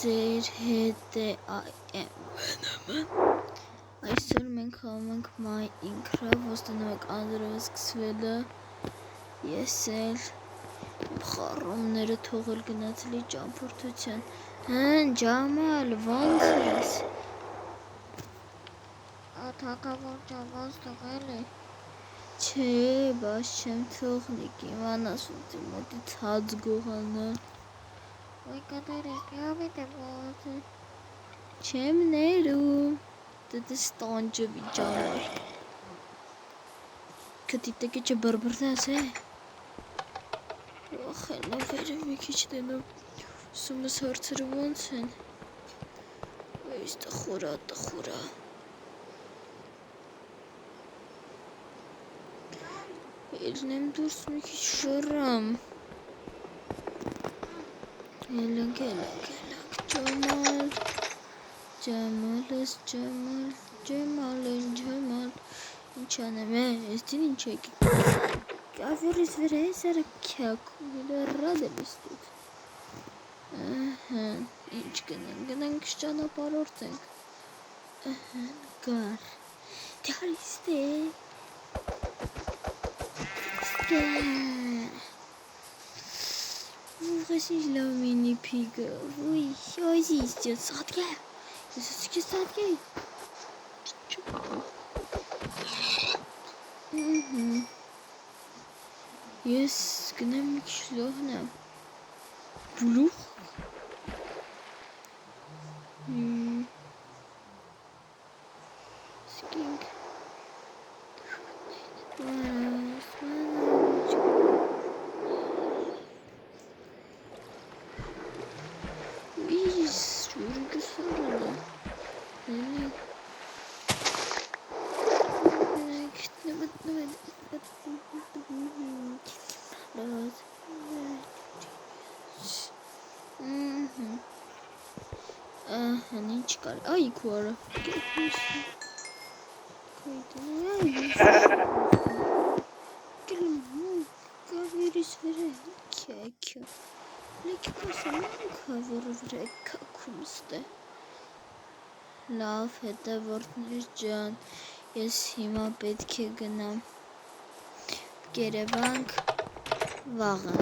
Ձեր հետ է այսօր մենք խաղում ենք Minecraft, ոստանանք անդրով սկսվելը, ես էլ խառումները թողել գնացելի ճամփորդության, Ջամալ, ոնց ես, թակավոր ճամփաց թողել է, չէ, բաց չեմ թողնիկ, իմանաս ոնց մոտից հաց գողանալ, ոյ կատերես, լավիտ է բոցը, չեմ ներում, դե ստանջը վիճանար, կտիտեկը չբրբրնաս է, ախենա վերև մի քիչ դենով, սումս հարցերը ոնց են, այս տխուրա, ելնեմ դուրս մի քիչ շռամ, ելենք, Ջամալ, ինչ անեմ, էստին ինչ եք, կավյորից վեր է սարը կյակում, ռադ եմ ես դուք, ինչ գնենք ճանապարհորդենք, գար, դարիստ է, Ուղղես ինչ լավ մինի պիգը, ոյ, ոզիս ջան, սատկե, ես ասկե սատկե, ես գնեմ մի քիչ լողնեմ, բլուխ, սկինք, ինչ կար, այ քուարը, կավիրիս վրա կյակյա, լեքի կասեմ, կավիրը վրա կաքում ստե, լավ հետևորդներ ջան, ես հիմա պետք է գնամ, կերևանք վաղը,